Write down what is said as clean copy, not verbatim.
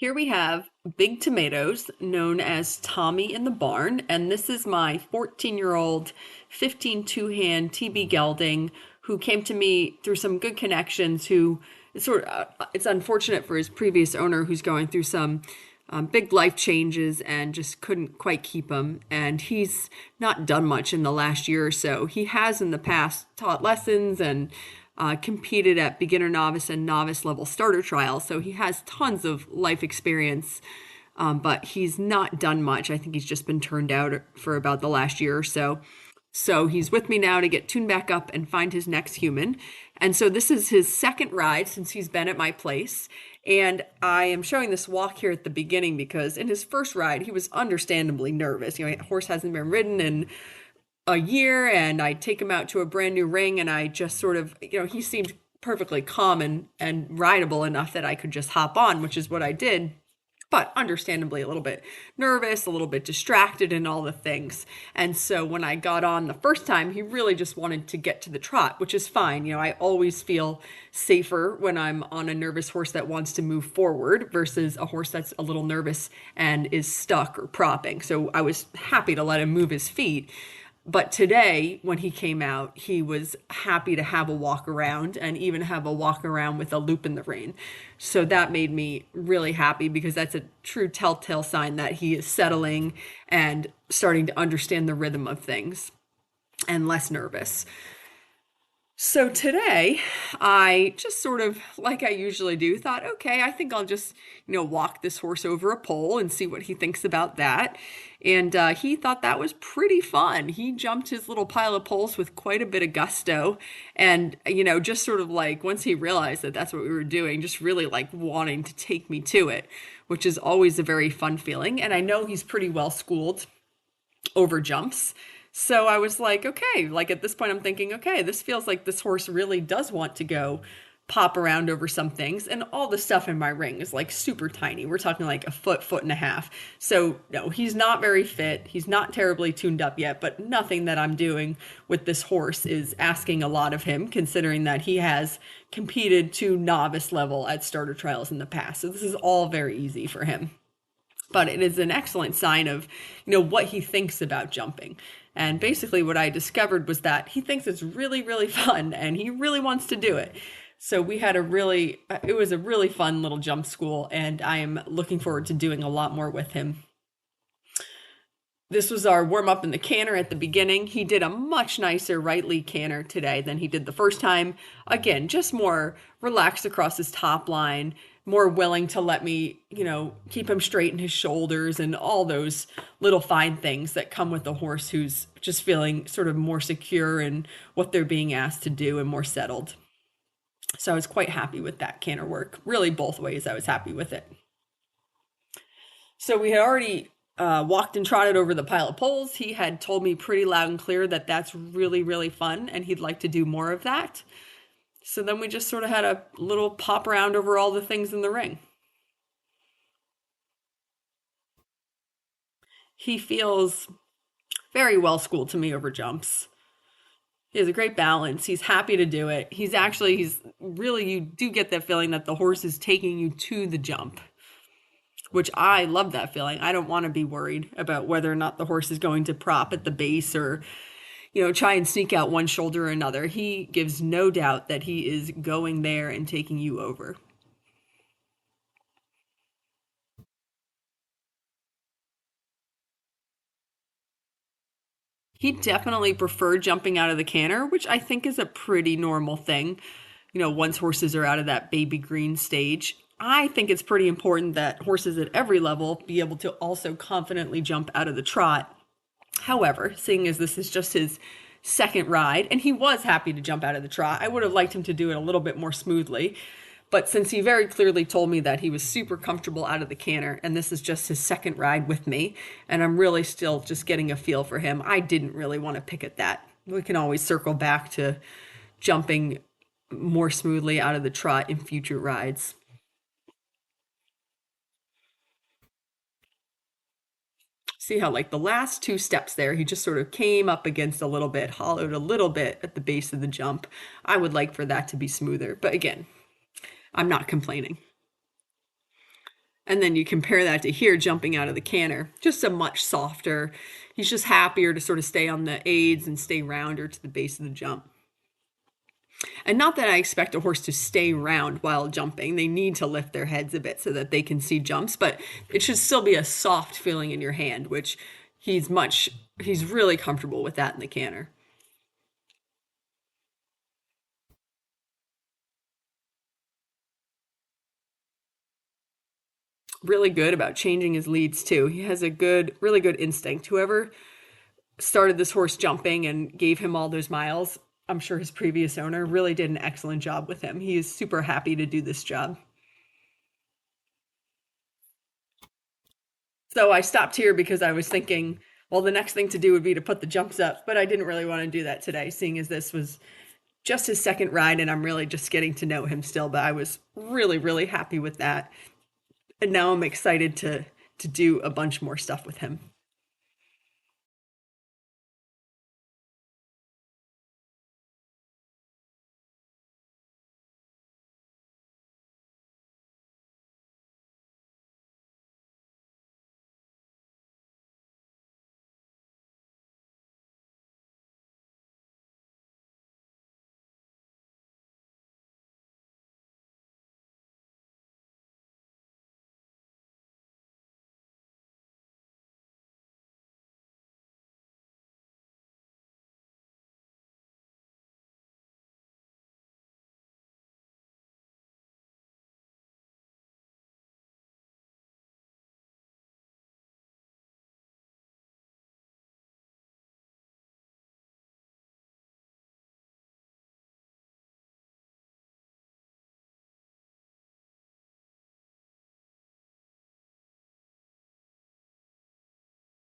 Here we have Big Tomatoes, known as Tommy in the Barn, and this is my 14-year-old 15 two-hand TB gelding who came to me through some good connections. Who it's unfortunate for his previous owner who's going through some big life changes and just couldn't quite keep him. And he's not done much in the last year or so. He has in the past taught lessons and competed at beginner, novice, and novice level starter trials. So he has tons of life experience, but he's not done much. I think he's just been turned out for about the last year or so. So he's with me now to get tuned back up and find his next human. And so this is his second ride since he's been at my place. And I am showing this walk here at the beginning because in his first ride, he was understandably nervous. You know, a horse hasn't been ridden in a year, and I take him out to a brand new ring, and I just sort of, he seemed perfectly calm and rideable enough that I could just hop on, which is what I did. But understandably, a little bit nervous, a little bit distracted, and all the things. And so when I got on the first time, he really just wanted to get to the trot, which is fine. You know, I always feel safer when I'm on a nervous horse that wants to move forward versus a horse that's a little nervous and is stuck or propping. So I was happy to let him move his feet. But today, when he came out, he was happy to have a walk around and even have a walk around with a loop in the rein. So that made me really happy because that's a true telltale sign that he is settling and starting to understand the rhythm of things and less nervous. So today, I just sort of, like I usually do, thought, okay, I think I'll just, walk this horse over a pole and see what he thinks about that. And he thought that was pretty fun. He jumped his little pile of poles with quite a bit of gusto. And, just sort of like once he realized that that's what we were doing, just really like wanting to take me to it, which is always a very fun feeling. And I know he's pretty well schooled over jumps. So I was like, okay, like at this point, I'm thinking, okay, this feels like this horse really does want to go pop around over some things. And all the stuff in my ring is like super tiny. We're talking like a foot and a half. So no, he's not very fit. He's not terribly tuned up yet, but nothing that I'm doing with this horse is asking a lot of him, considering that he has competed to novice level at starter trials in the past. So this is all very easy for him. But it is an excellent sign of, what he thinks about jumping. And basically what I discovered was that he thinks it's really, really fun and he really wants to do it. So it was a really fun little jump school, and I am looking forward to doing a lot more with him. This was our warm up in the canter at the beginning. He did a much nicer right lead canter today than he did the first time. Again, just more relaxed across his top line, more willing to let me, keep him straight in his shoulders and all those little fine things that come with a horse who's just feeling sort of more secure in what they're being asked to do and more settled. So I was quite happy with that canter work. Really, both ways, I was happy with it. So we had already walked and trotted over the pile of poles. He had told me pretty loud and clear that that's really, really fun and he'd like to do more of that. So then we just sort of had a little pop around over all the things in the ring. He feels very well schooled to me over jumps. He has a great balance. He's happy to do it. He's really, you do get that feeling that the horse is taking you to the jump, which I love that feeling. I don't want to be worried about whether or not the horse is going to prop at the base or, try and sneak out one shoulder or another. He gives no doubt that he is going there and taking you over. He definitely preferred jumping out of the canter, which I think is a pretty normal thing, once horses are out of that baby green stage. I think it's pretty important that horses at every level be able to also confidently jump out of the trot. However, seeing as this is just his second ride, and he was happy to jump out of the trot, I would have liked him to do it a little bit more smoothly. But since he very clearly told me that he was super comfortable out of the canter, and this is just his second ride with me, and I'm really still just getting a feel for him, I didn't really want to pick at that. We can always circle back to jumping more smoothly out of the trot in future rides. See how like the last two steps there, he just sort of came up against a little bit, hollowed a little bit at the base of the jump. I would like for that to be smoother, but again, I'm not complaining. And then you compare that to here jumping out of the canter, just a much softer. He's just happier to sort of stay on the aids and stay rounder to the base of the jump. And not that I expect a horse to stay round while jumping. They need to lift their heads a bit so that they can see jumps, but it should still be a soft feeling in your hand, which he's really comfortable with that in the canter. Really good about changing his leads too. He has a really good instinct. Whoever started this horse jumping and gave him all those miles, I'm sure his previous owner really did an excellent job with him. He is super happy to do this job. So I stopped here because I was thinking, well, the next thing to do would be to put the jumps up, but I didn't really want to do that today, seeing as this was just his second ride and I'm really just getting to know him still. But I was really, really happy with that. And now I'm excited to do a bunch more stuff with him.